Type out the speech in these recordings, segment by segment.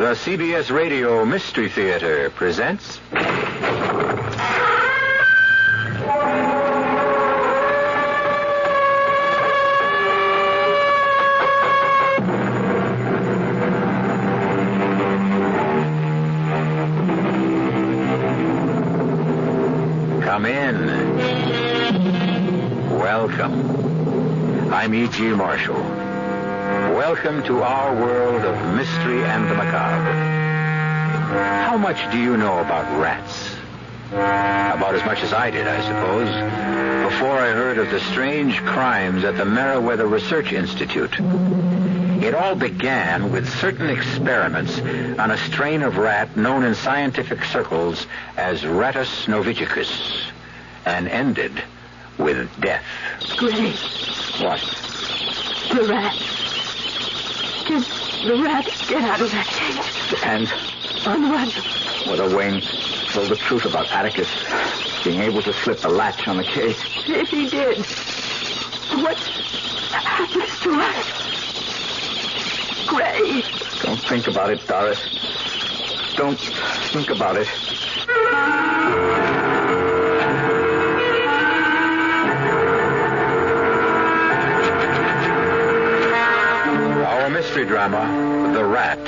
The CBS Radio Mystery Theater presents... Come in. Welcome. I'm E.G. Marshall. Welcome to our world of mystery and the macabre. How much do you know about rats? About as much as I did, I suppose, before I heard of the strange crimes at the Meriwether Research Institute. It all began with certain experiments on a strain of rat known in scientific circles as Rattus novicicus, and ended with death. Gray. What? The rat. Did the rat get out of that cage? And Unrun. whether Wayne told the truth about Atticus being able to slip the latch on the cage. If he did, what happens to us? Gray. Don't think about it, Doris. Don't think about it. Our mystery drama, The Rat,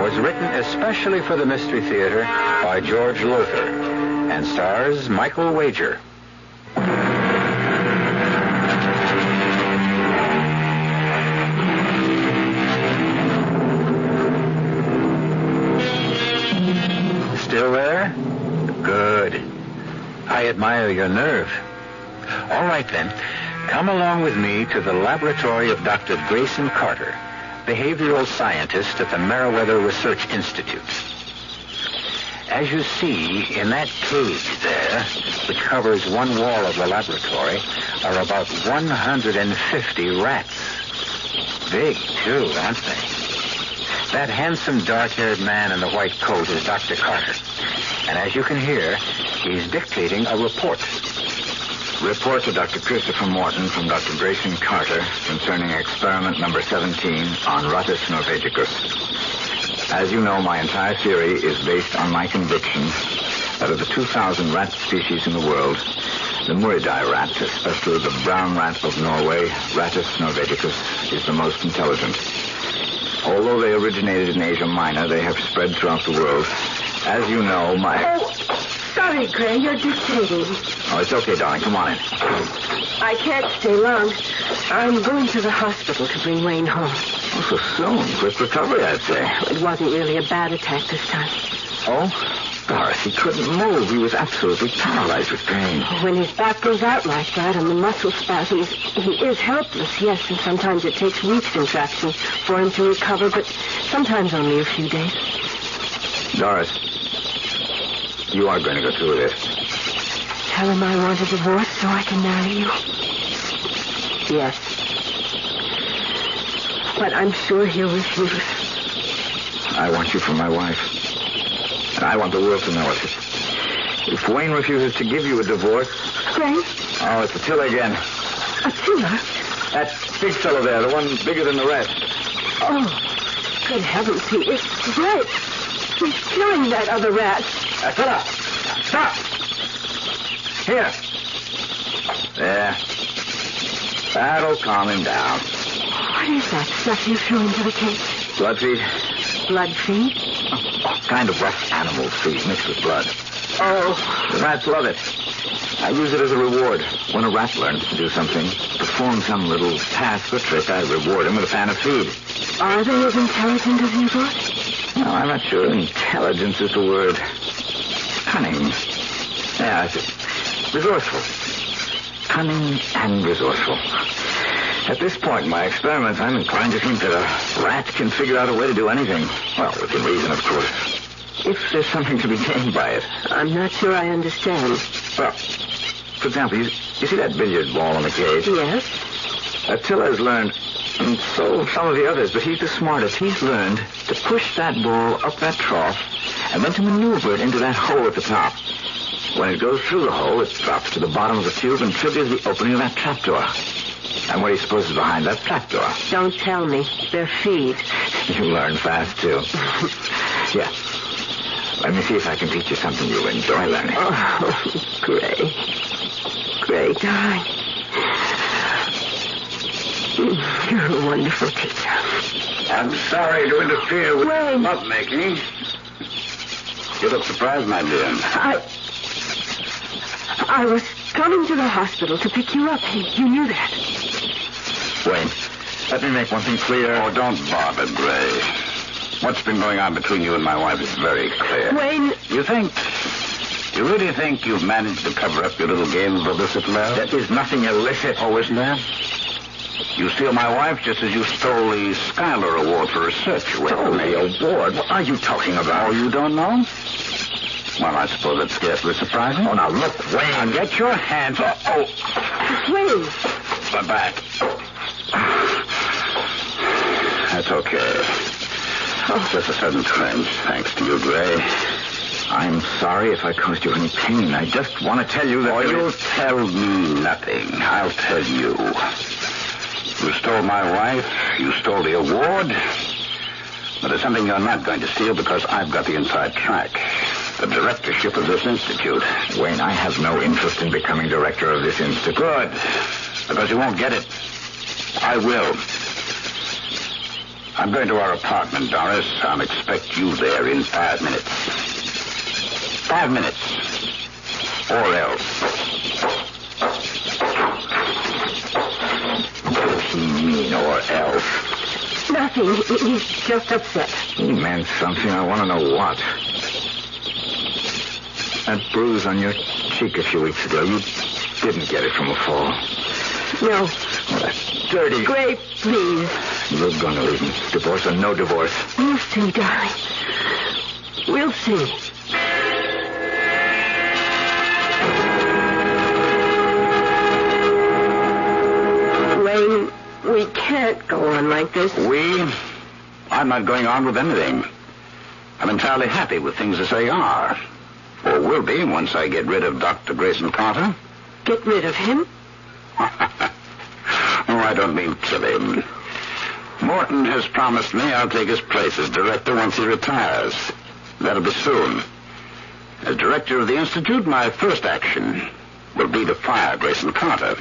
was written especially for the Mystery Theater by George Lothar and stars Michael Wager. Still there? Good. I admire your nerve. All right, then. Come along with me to the laboratory of Dr. Grayson Carter, behavioral scientist at the Meriwether Research Institute. As you see, in that cage there, which covers one wall of the laboratory, are about 150 rats. Big, too, aren't they? That handsome, dark-haired man in the white coat is Dr. Carter. And as you can hear, he's dictating a report. Report to Dr. Christopher Morton from Dr. Grayson Carter concerning experiment number 17 on Rattus novicicus. As you know, my entire theory is based on my conviction that of the 2,000 rat species in the world, the Muridae rat, especially the brown rat of Norway, Rattus novicicus, is the most intelligent. Although they originated in Asia Minor, they have spread throughout the world. As you know, Sorry, Gray, you're dictating. Oh, it's okay, darling. Come on in. I can't stay long. I'm going to the hospital to bring Wayne home. Oh, so soon. Quick recovery, I'd say. It wasn't really a bad attack this time. Oh? Doris, he couldn't move. He was absolutely paralyzed with pain. When his back goes out like that and the muscle spasms, he is helpless, yes, and sometimes it takes weeks in traction for him to recover, but sometimes only a few days. Doris, you are going to go through with this. Tell him I want a divorce so I can marry you. Yes. But I'm sure he'll refuse. I want you for my wife. And I want the world to know it. If Wayne refuses to give you a divorce... Gray? Oh, it's Attila again. Attila? That big fellow there, the one bigger than the rest. Oh, good heavens, he is right. He's killing that other rat. Attila! Stop! Here. There. That'll calm him down. What is that stuff you threw into the cage? Blood feed? Blood feed? Oh, kind of rough animal feed mixed with blood. Oh. The rats love it. I use it as a reward. When a rat learns to do something, perform some little task or trick, I reward him with a pan of food. Are they as intelligent as you thought? No, I'm not sure intelligence is the word. Cunning. Yeah, that's it. Resourceful. Cunning and resourceful. At this point in my experiments, I'm inclined to think that a rat can figure out a way to do anything. Well, within reason, of course. If there's something to be gained by it. I'm not sure I understand. Well, for example, you see that billiard ball in the cage? Yes. Attila has learned, and so have some of the others, but he's the smartest. He's learned to push that ball up that trough and then to maneuver it into that hole at the top. When it goes through the hole, it drops to the bottom of the tube and triggers the opening of that trapdoor. And what do you suppose is behind that trapdoor? Don't tell me. They're feet. You learn fast, too. Yeah. Let me see if I can teach you something you'll enjoy learning. Oh, Gray. Gray, darling. You're a wonderful teacher. I'm sorry to interfere with Wayne. lovemaking. You look surprised, my dear. I was coming to the hospital to pick you up. You knew that. Wayne, let me make one thing clear. Oh, don't bother, Gray. What's been going on between you and my wife is very clear. Wayne. You really think you've managed to cover up your little game of illicit love? There is nothing illicit. Oh, isn't there? You steal my wife just as you stole the Schuyler Award for research. Stole the award? What are you talking about? Oh, you don't know? Well, I suppose that's scarcely surprising. Oh, now look, Wayne. Now get your hands... Oh. Wayne. My back. That's okay. Just a sudden twinge, thanks to you, Gray. I'm sorry if I caused you any pain. I just want to tell you that... Oh, you'll tell me nothing. I'll tell you. You stole my wife. You stole the award. But there's something you're not going to steal because I've got the inside track. The directorship of this institute. Wayne, I have no interest in becoming director of this institute. Good. Because you won't get it. I will. I'm going to our apartment, Doris. I'll expect you there in 5 minutes. 5 minutes. Or else. What does he mean, or else? Nothing. He's just upset. He meant something. I want to know what. That bruise on your cheek a few weeks ago, you didn't get it from a fall. No. Oh, that's dirty. Gray, please. You're going to leave me. Divorce or no divorce. We'll see, darling. We'll see. Wayne, we can't go on like this. I'm not going on with anything. I'm entirely happy with things as they are. Or will be once I get rid of Dr. Grayson Carter. Get rid of him? Oh, I don't mean kill him. Morton has promised me I'll take his place as director once he retires. That'll be soon. As director of the Institute, my first action will be to fire Grayson Carter.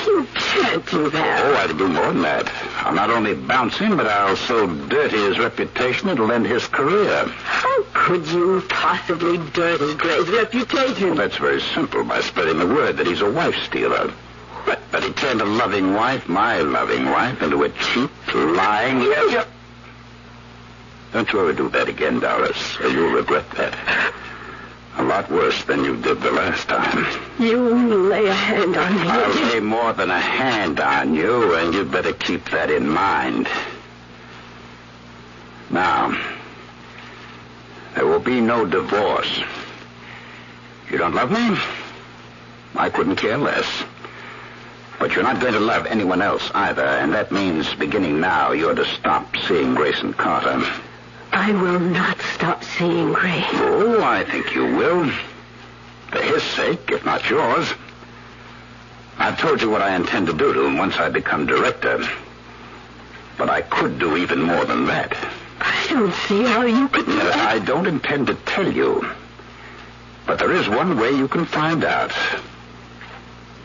You can't do that. Oh, I'll do more than that. I'll not only bounce him, but I'll so dirty his reputation it'll end his career. How could you possibly dirty Gray's reputation? Well, that's very simple, by spreading the word that he's a wife stealer. But he turned a loving wife, my loving wife, into a cheap, lying... Don't you ever do that again, Doris, or you'll regret that. A lot worse than you did the last time. You lay a hand on me. I'll lay more than a hand on you, and you'd better keep that in mind. Now, there will be no divorce. You don't love me? I couldn't care less. But you're not going to love anyone else either, and that means beginning now you're to stop seeing Grayson Carter. I will not stop seeing Gray. Oh, I think you will. For his sake, if not yours. I've told you what I intend to do to him once I become director. But I could do even more than that. I don't see how you could do that. I don't intend to tell you. But there is one way you can find out.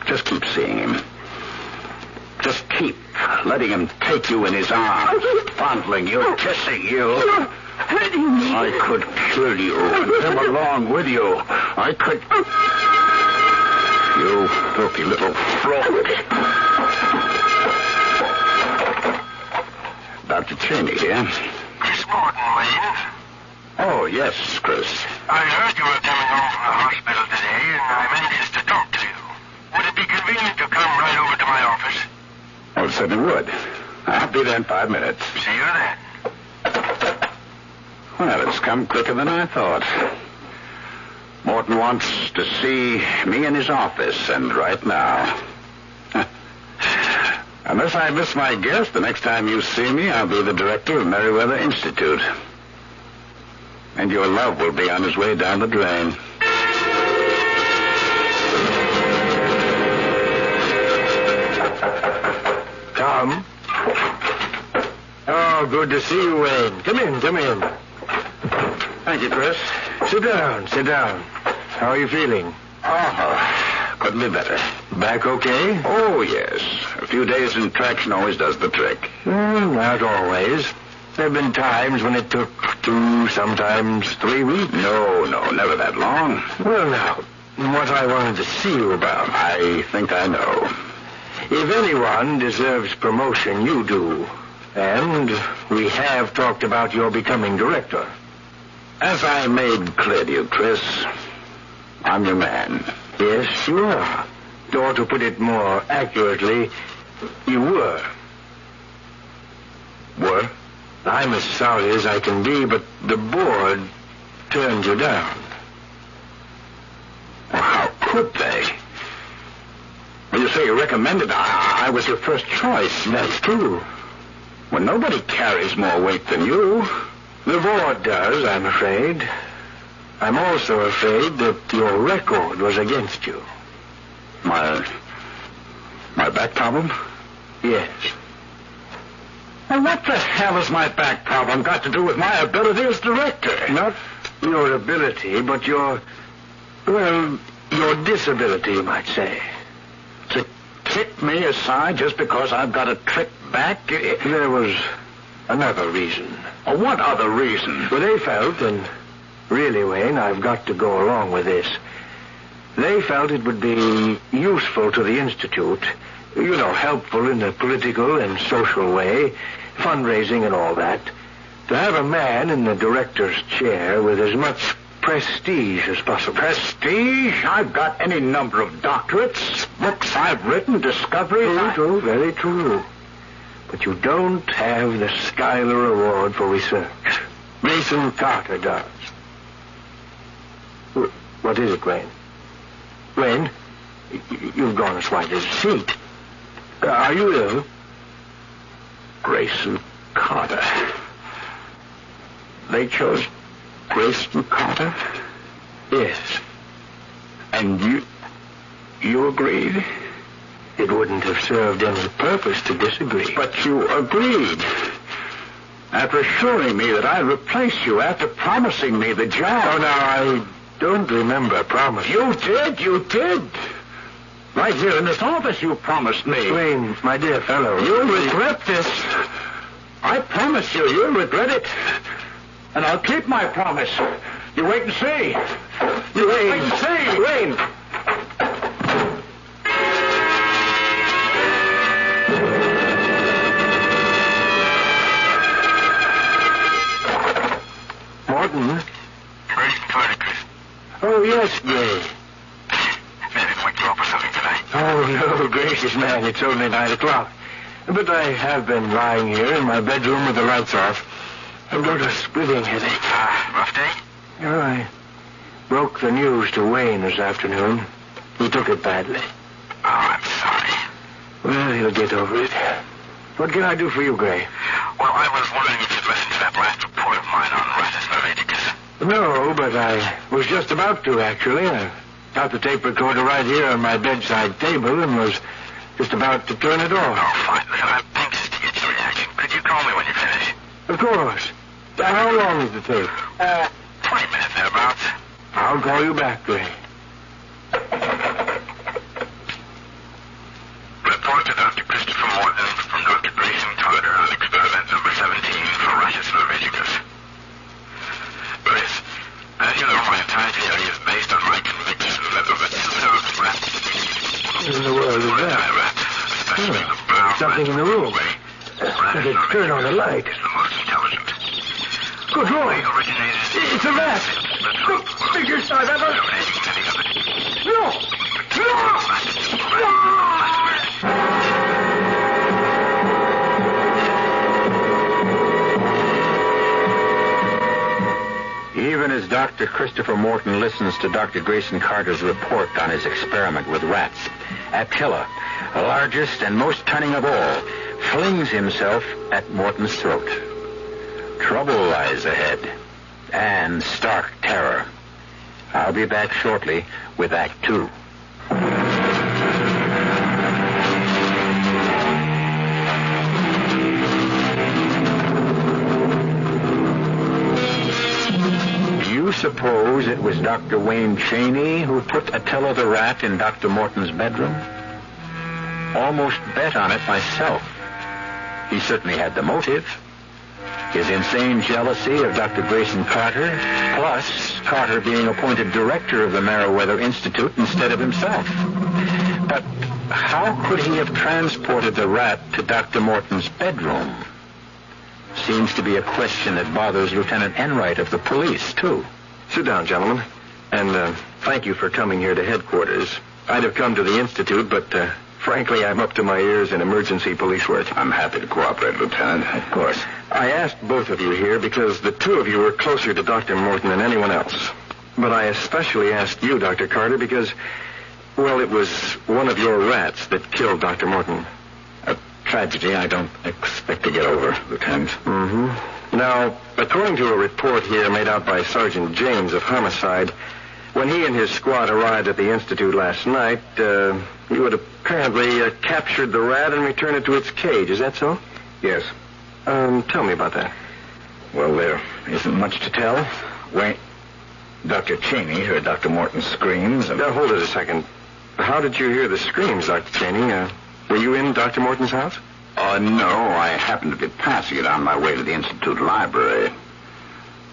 Just keep seeing him. Just keep letting him take you in his arms, fondling you, kissing you. You're hurting me. I could kill you and him along with you. I could... You filthy little fraud. Dr. Cheney here. Miss Morton, Wayne. Oh, yes, Chris. I heard you were coming home from the hospital today, and I'm anxious to talk to you. Would it be convenient to come right over to my office? Oh, it certainly would. I'll be there in 5 minutes. See you then. Well, it's come quicker than I thought. Morton wants to see me in his office, and right now. Unless I miss my guess, the next time you see me, I'll be the director of Meriwether Institute. And your love will be on his way down the drain. come. Oh, good to see you, Wayne. Come in. Thank you, Chris. Sit down. How are you feeling? Oh, couldn't be better. Back okay? Oh, yes. A few days in traction always does the trick. Not always. There have been times when it took 2, sometimes 3 weeks. No, never that long. Well, now, what I wanted to see you about. I think I know. If anyone deserves promotion, you do. And we have talked about your becoming director. As I made clear to you, Chris, I'm your man. Yes, you are. Or to put it more accurately, you were. Were? I'm as sorry as I can be, but the board turned you down. Well, how could they? When you say you recommended, I was your first choice. That's true. Well, nobody carries more weight than you. The board does, I'm afraid. I'm also afraid that your record was against you. My back problem? Yes. Well, what the hell has my back problem got to do with my ability as director? Not your ability, but your disability, you might say. To kick me aside just because I've got a trick back? There was another reason. Oh, what other reason? Well, they felt, and really, Wayne, I've got to go along with this. They felt it would be useful to the Institute, helpful in a political and social way, fundraising and all that, to have a man in the director's chair with as much prestige as possible. Prestige? I've got any number of doctorates, books I've written, discoveries. True, very true. But you don't have the Schuyler Award for research. Grayson Carter does. What is it, Wayne? Wayne, you've gone as white as a sheet. Are you ill? Grayson Carter. They chose Grayson Carter? Yes. And you agreed? It wouldn't have served any purpose to disagree. But you agreed. After assuring me that I'd replace you, after promising me the job. Oh, now, I don't remember promising. You did. Right here in this office you promised me. Wayne, my dear fellow. You'll regret this. I promise you'll regret it. And I'll keep my promise. You wait and see. Wait and see. Wayne. Morton? Oh, yes, Gray. Maybe wake you up or something tonight. Oh, no, gracious man, it's only 9 o'clock. But I have been lying here in my bedroom with the lights off. I've got a splitting headache. Rough day? Oh, I broke the news to Wayne this afternoon. He took it badly. Oh, I'm sorry. Well, he'll get over it. What can I do for you, Gray? Well, I was wondering if you'd listened to that last report of mine on rodent. No, but I was just about to, actually. I got the tape recorder right here on my bedside table and was just about to turn it off. Oh, fine. I'm anxious to get your reaction. Could you call me when you finish? Of course. How long is the tape? 20 minutes thereabouts. I'll call you back, Gray. Report to Dr. Christopher Morton from Dr. Grayson Carter on experiment number 17 for Russia's Norvegicus. Chris, as you know, my entire theory is based on my conviction that the served rats... What in the world is that? Especially the brown Something in the room. Turn on the light. is the most intelligent. Good Lord. They originated... It's a rat. The biggest I've ever... Dominating many others. No! Even as Dr. Christopher Morton listens to Dr. Grayson Carter's report on his experiment with rats, Attila, the largest and most cunning of all, flings himself at Morton's throat. Trouble lies ahead, and stark terror. I'll be back shortly with Act 2. suppose it was Dr. Wayne Cheney who put Attila the rat in Dr. Morton's bedroom? Almost bet on it myself. He certainly had the motive. His insane jealousy of Dr. Grayson Carter, plus Carter being appointed director of the Meriwether Institute instead of himself. But how could he have transported the rat to Dr. Morton's bedroom? Seems to be a question that bothers Lieutenant Enright of the police, too. Sit down, gentlemen. And thank you for coming here to headquarters. I'd have come to the Institute, but frankly, I'm up to my ears in emergency police work. I'm happy to cooperate, Lieutenant. Of course. I asked both of you here because the two of you were closer to Dr. Morton than anyone else. But I especially asked you, Dr. Carter, because, well, it was one of your rats that killed Dr. Morton. A tragedy I don't expect to get over, Lieutenant. Mm-hmm. Now, according to a report here made out by Sergeant James of Homicide, when he and his squad arrived at the Institute last night, you had apparently captured the rat and returned it to its cage. Is that so? Yes. Tell me about that. Well, there isn't much to tell. Wait. Dr. Cheney heard Dr. Morton's screams and... Now, hold it a second. How did you hear the screams, Dr. Cheney? Were you in Dr. Morton's house? No. I happened to be passing it on my way to the Institute library.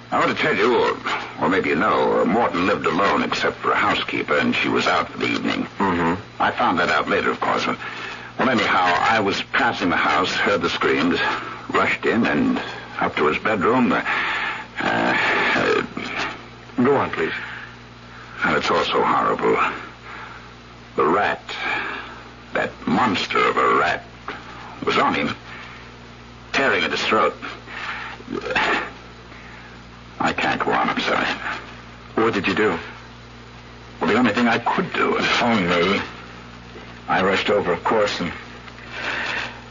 I want to tell you, or maybe you know, Morton lived alone except for a housekeeper, and she was out for the evening. Mm-hmm. I found that out later, of course. Well, anyhow, I was passing the house, heard the screams, rushed in, and up to his bedroom. Go on, please. And it's also horrible. The rat, that monster of a rat, was on him, tearing at his throat. I can't go on, I'm sorry. What did you do? Well, the only thing I could do was phone me. I rushed over, of course, and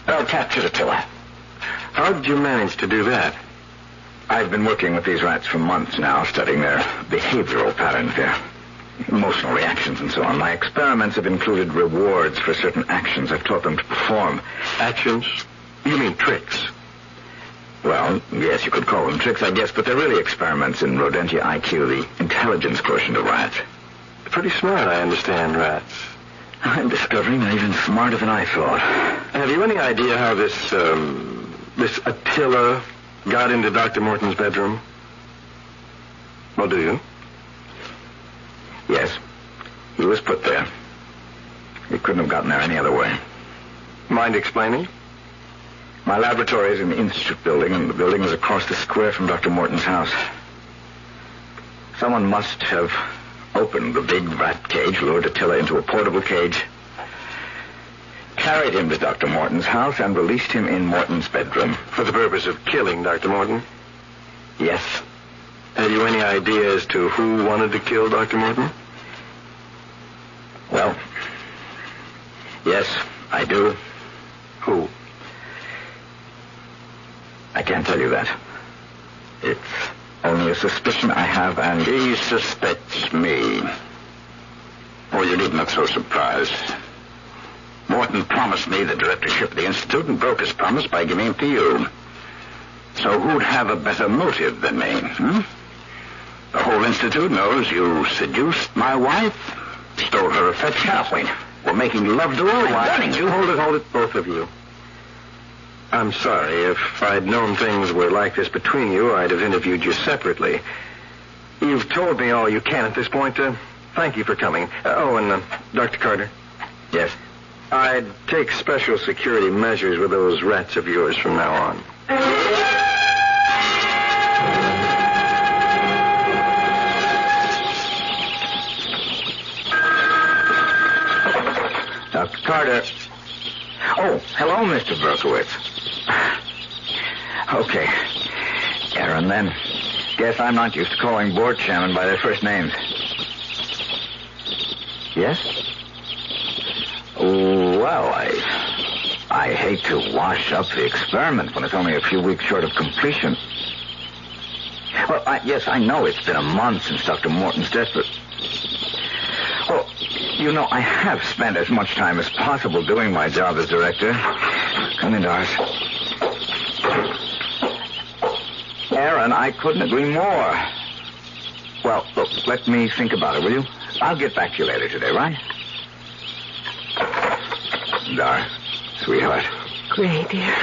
captured Attila. How did you manage to do that? I've been working with these rats for months now, studying their behavioral patterns, their emotional reactions, and so on. My experiments have included rewards for certain actions I've taught them to perform. Actions? You mean tricks? Well, yes, you could call them tricks, I guess, but they're really experiments in rodentia IQ, the intelligence quotient of rats. Pretty smart, I understand, rats. I'm discovering they're even smarter than I thought. Have you any idea how this Attila got into Dr. Morton's bedroom? Well, do you? Yes. He was put there. He couldn't have gotten there any other way. Mind explaining? My laboratory is in the Institute building, and the building is across the square from Dr. Morton's house. Someone must have opened the big rat cage, lured Attila into a portable cage, carried him to Dr. Morton's house, and released him in Morton's bedroom. For the purpose of killing Dr. Morton? Yes. Have you any idea as to who wanted to kill Dr. Morton? Well, yes, I do. Who? I can't tell you that. It's only a suspicion I have, and... He suspects me. Oh, you needn't look so surprised. Morton promised me the directorship of the Institute and broke his promise by giving it to you. So who'd have a better motive than me, The whole Institute knows you seduced my wife, stole her affection, were making love to her while... Hold it, both of you. I'm sorry. If I'd known things were like this between you, I'd have interviewed you separately. You've told me all you can at this point. Thank you for coming. Dr. Carter? Yes? I'd take special security measures with those rats of yours from now on. Dr. Carter. Oh, hello, Mr. Berkowitz. Okay. Aaron, then. Guess I'm not used to calling board chairmen by their first names. Yes? Well, I hate to wash up the experiment when it's only a few weeks short of completion. Well, yes, I know it's been a month since Dr. Morton's death, but... Well, you know, I have spent as much time as possible doing my job as director. Come in, Doris. Aaron, I couldn't agree more. Well, look, let me think about it, will you? I'll get back to you later today, right? Dar, sweetheart. Gray, dear.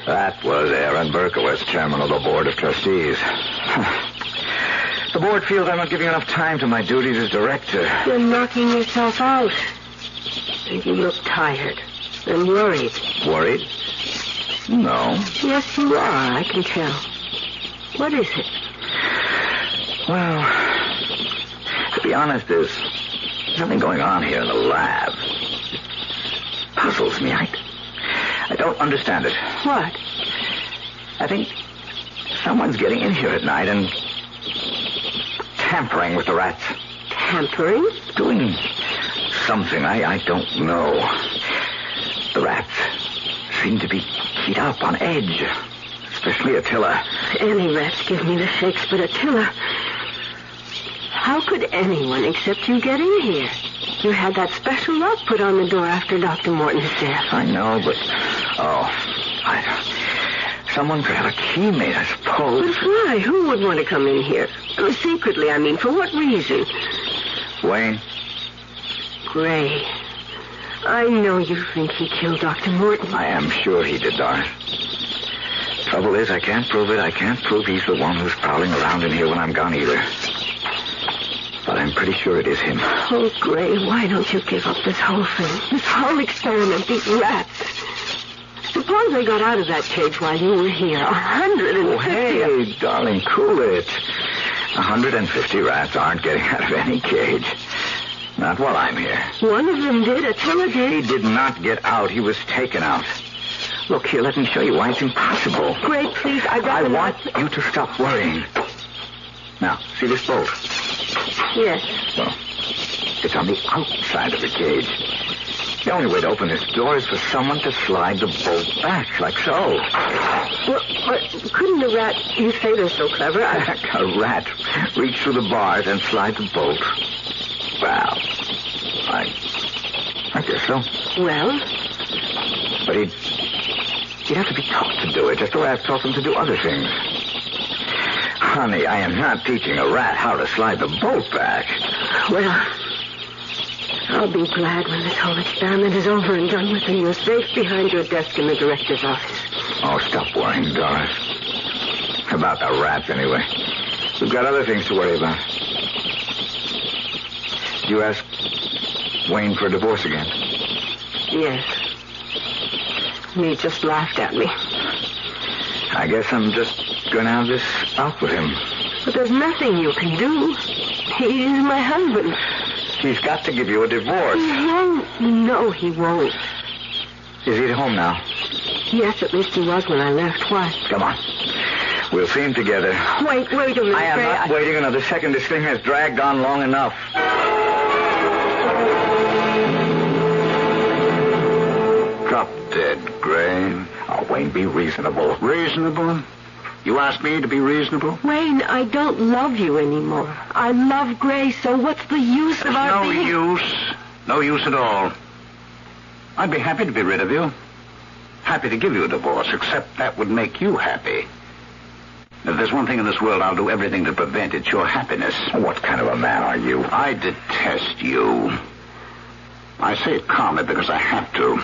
That was Aaron Berkowitz, chairman of the Board of Trustees. The board feels I'm not giving enough time to my duties as director. You're knocking yourself out. And you look tired and worried. Worried? No. Yes, you are, I can tell. What is it? Well, to be honest, there's something going on here in the lab. Puzzles me. I don't understand it. What? I think someone's getting in here at night and tampering with the rats. Tampering? Doing something I don't know. The rats seem to be keyed up on edge, especially Attila. Any rats give me the shakes, but Attila... How could anyone except you get in here? You had that special lock put on the door after Dr. Morton's death. I know, but... someone could have a key made, I suppose. But why? Who would want to come in here? Secretly, I mean. For what reason? Wayne? Gray. I know you think he killed Dr. Morton. I am sure he did, Doris. Trouble is, I can't prove it. I can't prove he's the one who's prowling around in here when I'm gone either. But I'm pretty sure it is him. Oh, Gray, why don't you give up this whole thing? This whole experiment, these rats. Suppose they got out of that cage while you were here. 150. Oh, hey, darling, cool it. 150 rats aren't getting out of any cage. Not while I'm here. One of them did. Attila did. He did not get out. He was taken out. Look, here, let me show you why it's impossible. Gray, please, I want you to stop worrying. Now, see this bolt? Yes. Well, it's on the outside of the cage. The only way to open this door is for someone to slide the bolt back, like so. Well, couldn't the rat... You say they're so clever. A rat reach through the bars and slide the bolt. Well, I guess so. Well? But he'd have to be taught to do it, just the way I've taught him to do other things. Honey, I am not teaching a rat how to slide the bolt back. Well, I'll be glad when this whole experiment is over and done with and you're safe behind your desk in the director's office. Oh, stop worrying, Doris. About the rats, anyway. We've got other things to worry about. Did you ask Wayne for a divorce again? Yes. He just laughed at me. I guess I'm just going to have this out with him. But there's nothing you can do. He is my husband. He's got to give you a divorce. He won't. No, he won't. Is he at home now? Yes, at least he was when I left. Why? Come on. We'll see him together. Wait a minute. I am not waiting another second. This thing has dragged on long enough. Drop dead, Gray. Oh, Wayne, be reasonable. Reasonable? You ask me to be reasonable? Wayne, I don't love you anymore. I love Gray, so what's the use of our being... No use at all. I'd be happy to be rid of you. Happy to give you a divorce, except that would make you happy. If there's one thing in this world I'll do everything to prevent, it's your happiness. What kind of a man are you? I detest you. I say it calmly because I have to.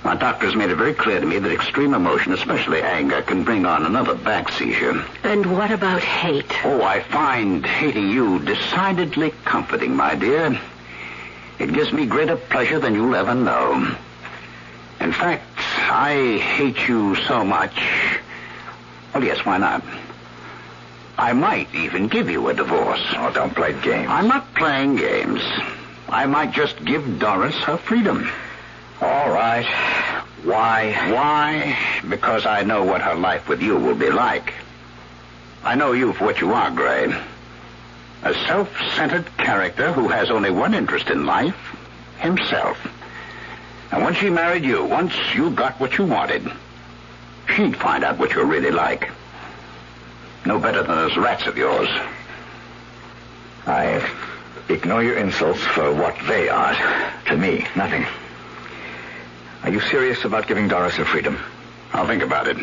My doctor has made it very clear to me that extreme emotion, especially anger, can bring on another back seizure. And what about hate? Oh, I find hating you decidedly comforting, my dear. It gives me greater pleasure than you'll ever know. In fact, I hate you so much. Well, yes, why not? I might even give you a divorce. Oh, don't play games. I'm not playing games. I might just give Doris her freedom. All right. Why? Why? Because I know what her life with you will be like. I know you for what you are, Gray. A self-centered character who has only one interest in life, himself. And once she married you, once you got what you wanted, she'd find out what you're really like. No better than those rats of yours. I ignore your insults for what they are. To me, nothing. Are you serious about giving Doris her freedom? I'll think about it.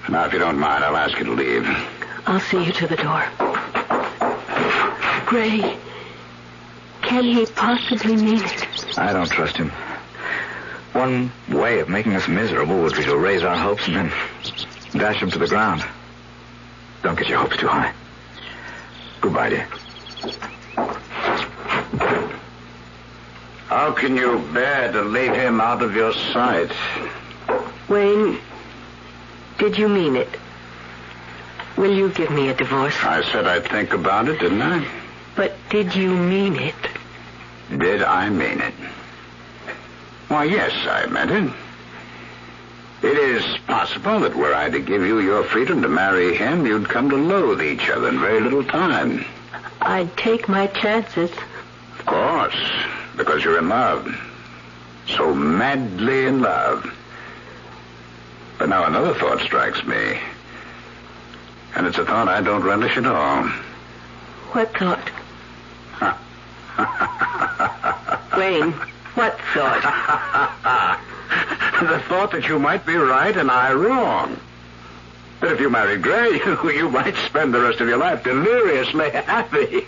Now, if you don't mind, I'll ask you to leave. I'll see you to the door. Gray, can he possibly mean it? I don't trust him. One way of making us miserable would be to raise our hopes and then dash them to the ground. Don't get your hopes too high. Goodbye, dear. How can you bear to leave him out of your sight? Wayne, did you mean it? Will you give me a divorce? I said I'd think about it, didn't I? But did you mean it? Did I mean it? Why, yes, I meant it. It is possible that were I to give you your freedom to marry him, you'd come to loathe each other in very little time. I'd take my chances. Of course, because you're in love. So madly in love. But now another thought strikes me. And it's a thought I don't relish at all. What thought? Wayne, what thought? The thought that you might be right and I wrong. That if you married Gray, you might spend the rest of your life deliriously happy.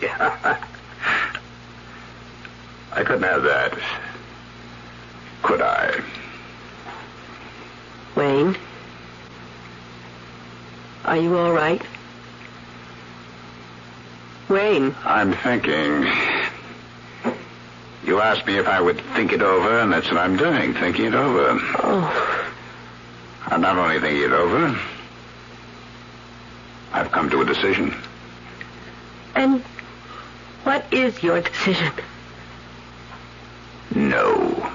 I couldn't have that. Could I? Wayne, are you all right? Wayne. I'm thinking. You asked me if I would think it over, and that's what I'm doing, thinking it over. Oh. I'm not only thinking it over, I've come to a decision. And what is your decision? No.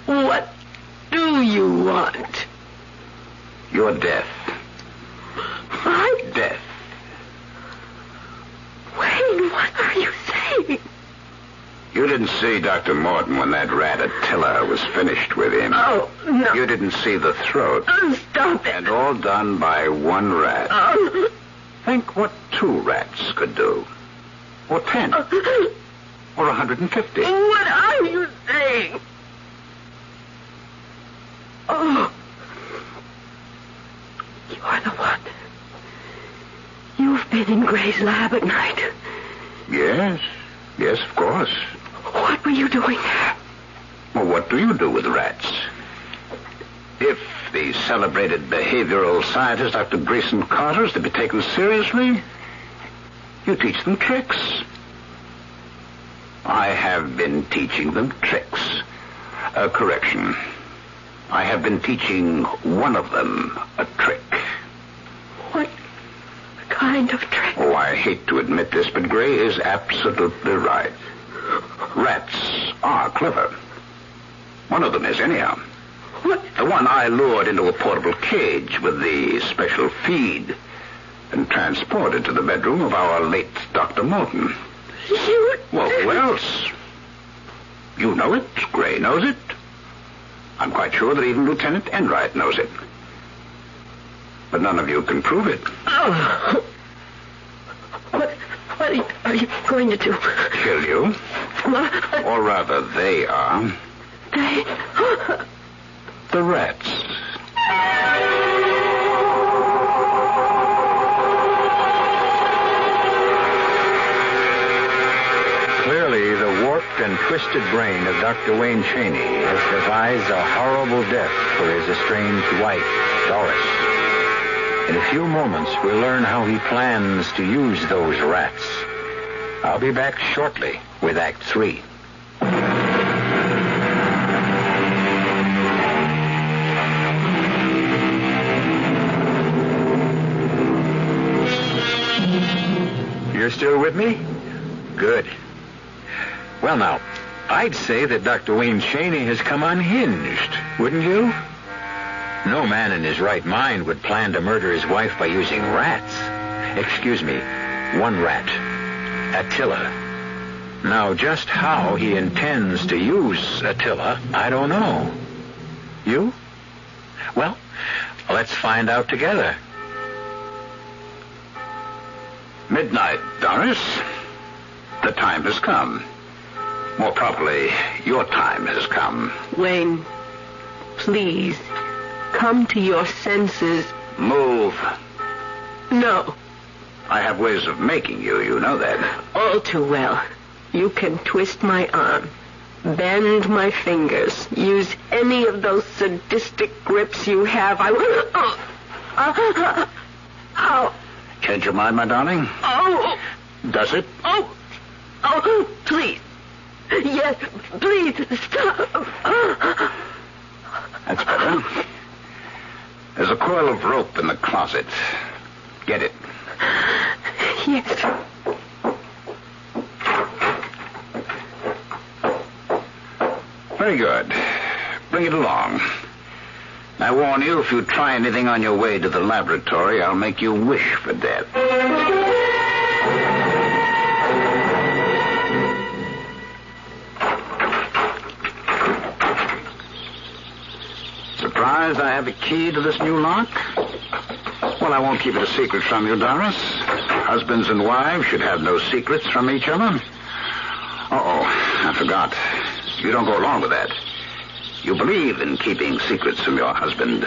What do you want? Your death. My Death. Wayne, what are you saying? You didn't see Dr. Morton when that rat Attila was finished with him. Oh, no. You didn't see the throat. Stop it. And all done by one rat. Think what 2 rats could do. Or 10. Or 150. What are you saying? Oh. You're the one. You've been in Gray's lab at night. Yes. Yes, of course. What were you doing there? Well, what do you do with rats? If the celebrated behavioral scientist, Dr. Grayson Carter, is to be taken seriously, you teach them tricks. I have been teaching them tricks. Correction. I have been teaching one of them a trick. What kind of trick? Oh, I hate to admit this, but Gray is absolutely right. Rats are clever. One of them is, anyhow. What? The one I lured into a portable cage with the special feed and transported to the bedroom of our late Dr. Morton. You... Well, who else? You know it. Gray knows it. I'm quite sure that even Lieutenant Enraged knows it. But none of you can prove it. Oh. What are you going to do? Kill you. What? Or rather, they are. They... The rats. Clearly, the warped and twisted brain of Dr. Wayne Chaney has devised a horrible death for his estranged wife, Doris. In a few moments, we'll learn how he plans to use those rats. I'll be back shortly with Act 3. You're still with me? Good. Well, now, I'd say that Dr. Wayne Chaney has come unhinged, wouldn't you? No man in his right mind would plan to murder his wife by using rats. Excuse me, one rat. Attila. Now, just how he intends to use Attila, I don't know. You? Well, let's find out together. Midnight, Doris. The time has come. More properly, your time has come. Wayne, please, come to your senses. Move. No. I have ways of making you. You know that. All too well. You can twist my arm, bend my fingers, use any of those sadistic grips you have. I will... Ow. Change your mind, my darling? Oh. Does it? Oh, please. Yes, please, stop. That's better. There's a coil of rope in the closet. Get it. Yes. Very good. Bring it along. I warn you, if you try anything on your way to the laboratory, I'll make you wish for death. Surprised I have a key to this new lock? Well, I won't keep it a secret from you, Doris. Husbands and wives should have no secrets from each other. I forgot. You don't go along with that. You believe in keeping secrets from your husband.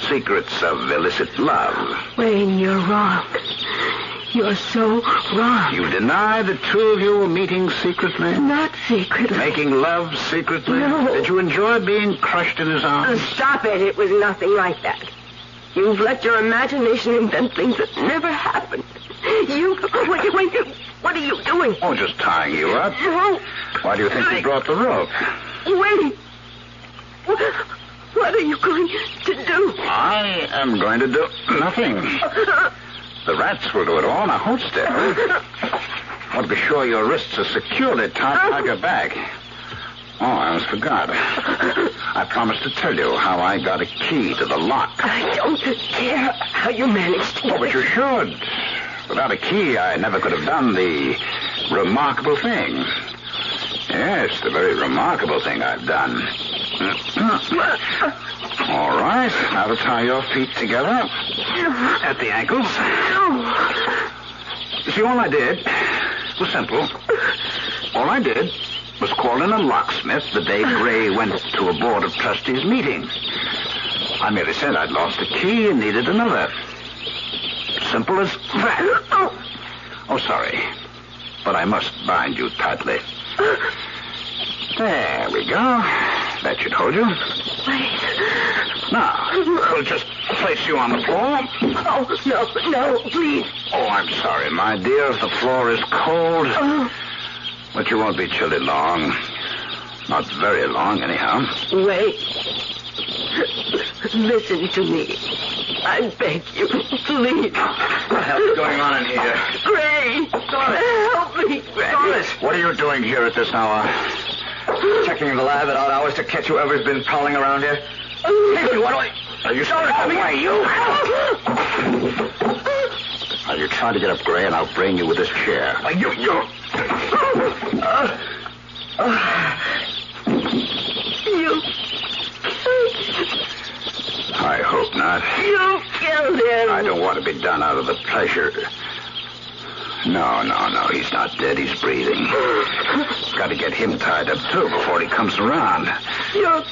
Secrets of illicit love. Wayne, you're wrong. You're so wrong. You deny the two of you were meeting secretly? Not secretly. Making love secretly? No. Did you enjoy being crushed in his arms? Stop it. It was nothing like that. You've let your imagination invent things that never happened. What are you doing? Oh, just tying you up. No. Why do you think you brought the rope? Wait. What are you going to do? I am going to do nothing. The rats will do it all. Now, hold still. I want to be sure your wrists are securely tied behind your back. Oh, I almost forgot. I promised to tell you how I got a key to the lock. I don't care how you managed to... Oh, but you should. Without a key, I never could have done the remarkable thing. Yes, the very remarkable thing I've done. All right, now to tie your feet together at the ankles. See, all I did was simple. All I did was call in a locksmith the day Gray went to a board of trustees meeting. I merely said I'd lost a key and needed another. Simple as that. Oh, sorry. But I must bind you tightly. There we go. That should hold you. Wait. Now, we'll just place you on the floor. Oh, no, please. Oh, I'm sorry, my dear, if the floor is cold. But you won't be chilly long. Not very long, anyhow. Wait. Listen to me. I beg you, please. What the hell's going on in here? Gray! Help me, Gray! Doris, what are you doing here at this hour? Checking the lab at odd hours to catch whoever's been prowling around here. Hey, what are you sorry for me? You? Now, you try to get up, Gray, and I'll brain you with this chair. You... I hope not. You killed him. I don't want to be done out of the pleasure. No. He's not dead. He's breathing. Got to get him tied up, too, before he comes around. You're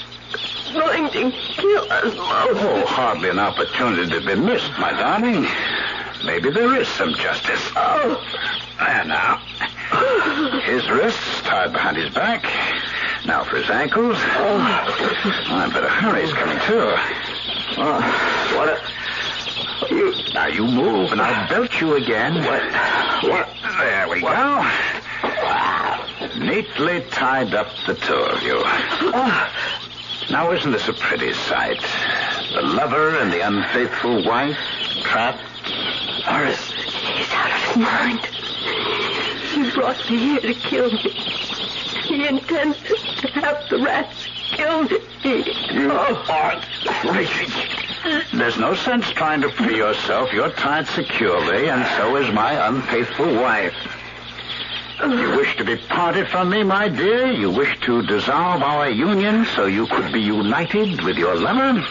going to kill us both. Oh, hardly an opportunity to be missed, my darling. Maybe there is some justice. Oh. There now. His wrists tied behind his back. Now for his ankles. I better hurry. He's coming, too. Now you move, and I'll belt you again. What? There we go. Neatly tied up, the two of you. Now, isn't this a pretty sight? The lover and the unfaithful wife trapped. Horace, he's out of his mind. He brought me here to kill me. He intends to have the rats killed. You are crazy. There's no sense trying to free yourself. You're tied securely, and so is my unfaithful wife. You wish to be parted from me, my dear? You wish to dissolve our union so you could be united with your lover?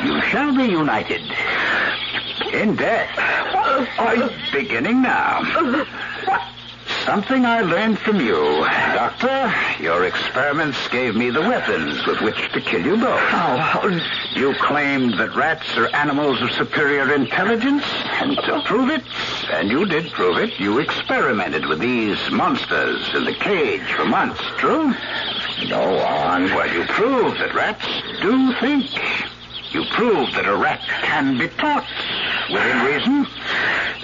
You shall be united. In death. Beginning now. something I learned from you. Doctor, your experiments gave me the weapons with which to kill you both. You claimed that rats are animals of superior intelligence, and to prove it, and you did prove it, you experimented with these monsters in the cage for months, true? Go on. Well, you proved that rats do think. You proved that a rat can be taught, within reason,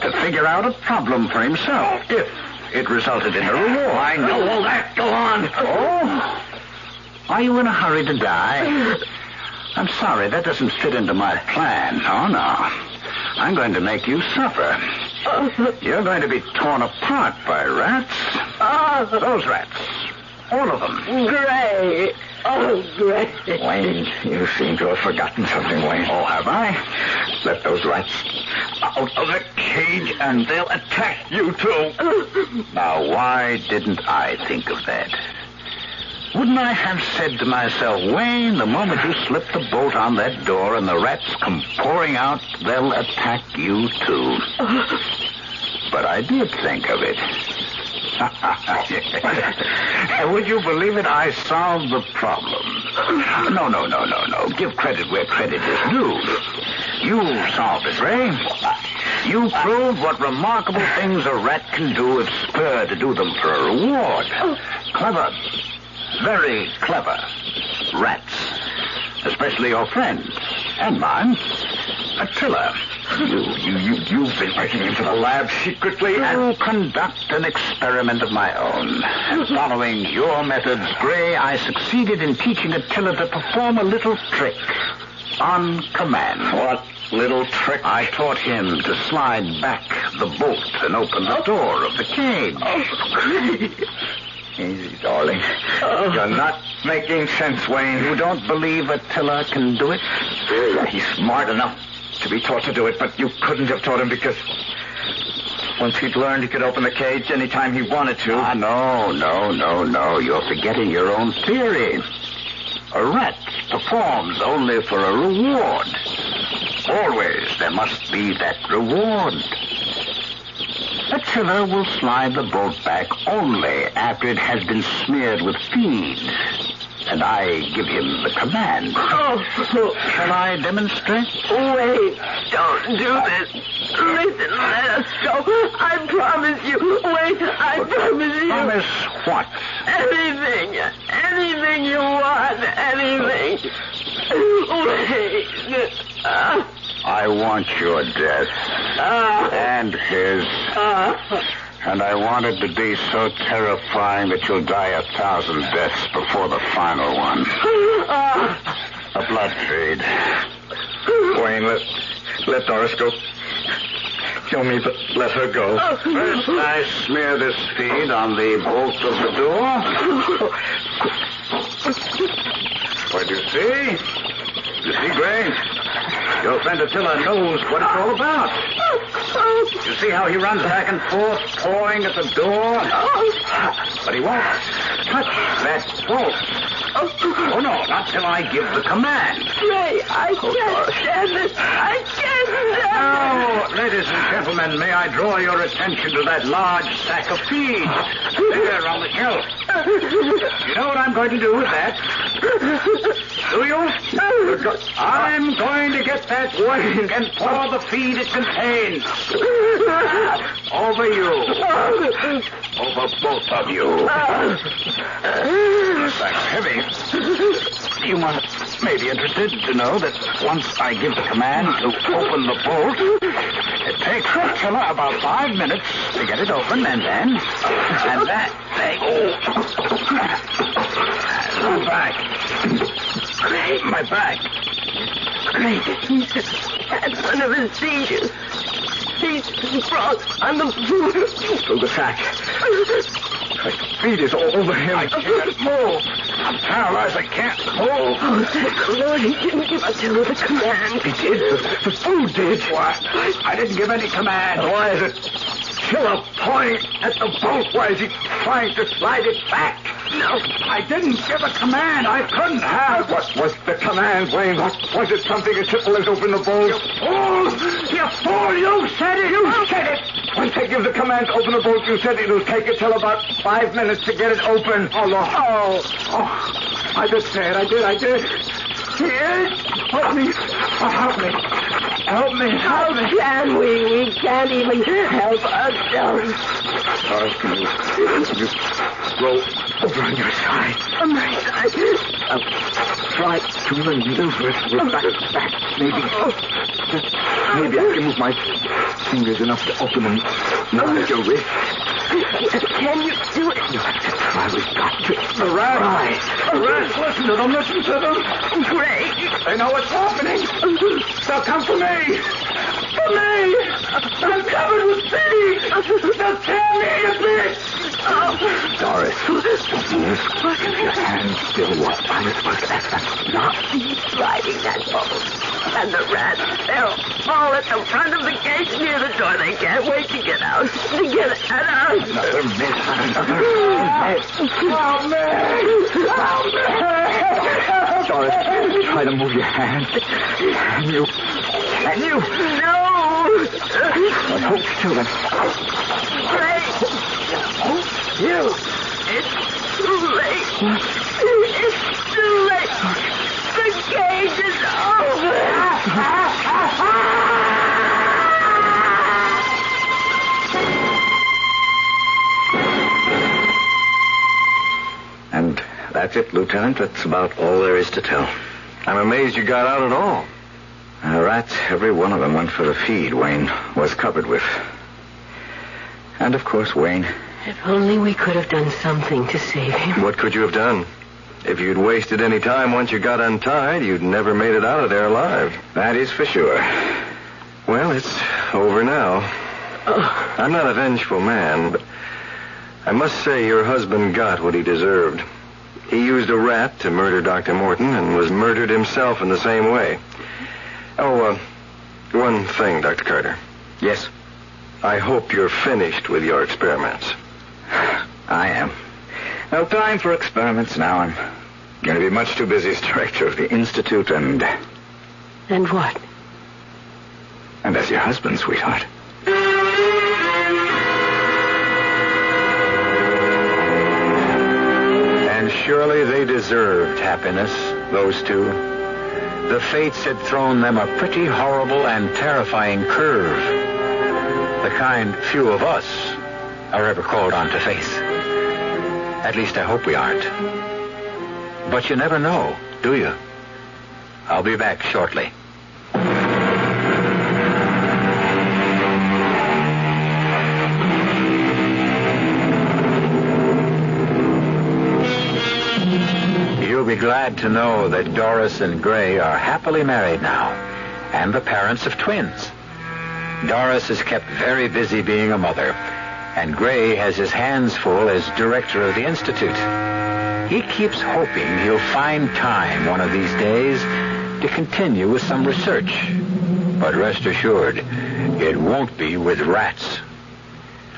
to figure out a problem for himself if it resulted in a reward. I know all that. Go on. Oh? Are you in a hurry to die? I'm sorry, that doesn't fit into my plan. Oh, no. I'm going to make you suffer. You're going to be torn apart by rats. Those rats. All of them. Gray. Oh, Gray. Wayne, you seem to have forgotten something, Wayne. Oh, have I? Let those rats out of the cage and they'll attack you, too. Now, why didn't I think of that? Wouldn't I have said to myself, Wayne, the moment you slip the bolt on that door and the rats come pouring out, they'll attack you, too. But I did think of it. Would you believe it? I solved the problem. No. Give credit where credit is due. You solved it, Ray. You proved what remarkable things a rat can do if spurred to do them for a reward. Clever. Very clever. Rats. Especially your friends. And mine. Attila. You've been breaking into the lab secretly and conduct an experiment of my own. And following your methods, Gray, I succeeded in teaching Attila to perform a little trick on command. What little trick? I taught him to slide back the bolt and open the door of the cage. Easy, darling. You're not making sense, Wayne. You don't believe Attila can do it? He's smart enough to be taught to do it, but you couldn't have taught him because once he'd learned he could open the cage anytime he wanted to. No. You're forgetting your own theory. A rat performs only for a reward. Always there must be that reward. Attila will slide the bolt back only after it has been smeared with feed. And I give him the command. Shall I demonstrate? Wait, don't do this. Listen, let us go. I promise you. Wait, I promise you. Promise what? Anything. Anything you want. Anything. Wait. I want your death. And his. And I want it to be so terrifying that you'll die 1,000 deaths before the final one. A blood feed. Wayne, let Doris go. Kill me, but let her go. First, I smear this feed on the bolt of the door. What do you see? You see, Gray? Your friend Attila knows what it's all about. You see how he runs back and forth, pawing at the door? But he won't touch that bolt. Oh, no, not till I give the command. Ray, I can't stand this. I can't stand Now, ladies and gentlemen, may I draw your attention to that large sack of feed there on the shelf. You know what I'm going to do with that? Do you? I'm going to get that wing and pour the feed it contains. Over you. Over both of you. The sack's heavy. You may be interested to know that once I give the command to open the bolt, it takes Attila about 5 minutes to get it open, and that thing. My back. My back. Great. He's had one of his seizures. He's brought on the floor. Through the sack. The feed is all over him. I can't move. I'm paralyzed. I can't move. Oh, thank the Lord. He didn't give Attila the command. He did. The food did. What? I didn't give any command. Why is it Attila pawing at the bolt? Why is he trying to slide it back? No, I didn't give a command. I couldn't have. What was the command, Wayne? What was it? Something Attila has opened the bolt? You fool! You fool! You said it! You said it! Wait. I give the command to open the bolt, you said it would take it till about 5 minutes to get it open. Oh, Lord. I did say it. I did. Here. Help me. Help me. How can we? We can't even help ourselves. Can you roll over on your side? On my side. Try to maneuver it back. Maybe I can move my fingers enough to open them. Not your wrist. Can you do it? You have to try. We've got to. The rats. Listen to them. Gray. They know what's happening. They'll come for me. I'm covered with seeds. They'll tear me to bits. Doris, if your hands still what I'm supposed to ask. Not He's riding that boat. And the rats, they're all at the front of the gate near the door. They can't wait to get out. another miss. Help me. Doris, try to move your hand. Can you? No! I hope still then. Great! You! It's too late. It's too late. The cage is over. And that's it, Lieutenant. That's about all there is to tell. I'm amazed you got out at all. Rats, every one of them went for the feed Wayne was covered with. And, of course, Wayne. If only we could have done something to save him. What could you have done? If you'd wasted any time once you got untied, you'd never made it out of there alive. That is for sure. Well, it's over now. I'm not a vengeful man, but I must say your husband got what he deserved. He used a rat to murder Dr. Morton and was murdered himself in the same way. Oh, one thing, Dr. Carter. Yes? I hope you're finished with your experiments. I am. No time for experiments now. I'm going to be much too busy as director of the Institute and what? And as your husband, sweetheart. And surely they deserved happiness, those two. The fates had thrown them a pretty horrible and terrifying curve. The kind few of us are ever called on to face. At least I hope we aren't. But you never know, do you? I'll be back shortly. You'll be glad to know that Doris and Gray are happily married now, and the parents of twins. Doris is kept very busy being a mother, and Gray has his hands full as director of the Institute. He keeps hoping he'll find time one of these days to continue with some research. But rest assured, it won't be with rats.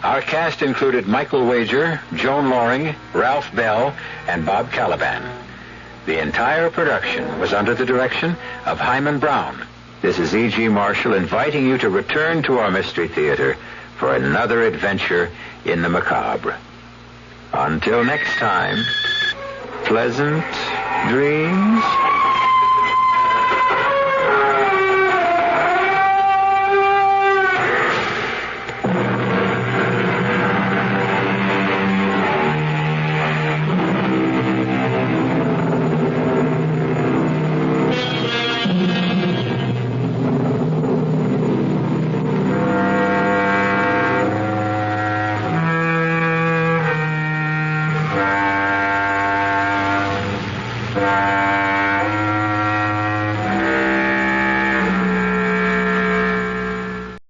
Our cast included Michael Wager, Joan Loring, Ralph Bell, and Bob Caliban. The entire production was under the direction of Hyman Brown. This is E.G. Marshall inviting you to return to our Mystery Theater for another adventure in the macabre. Until next time, pleasant dreams.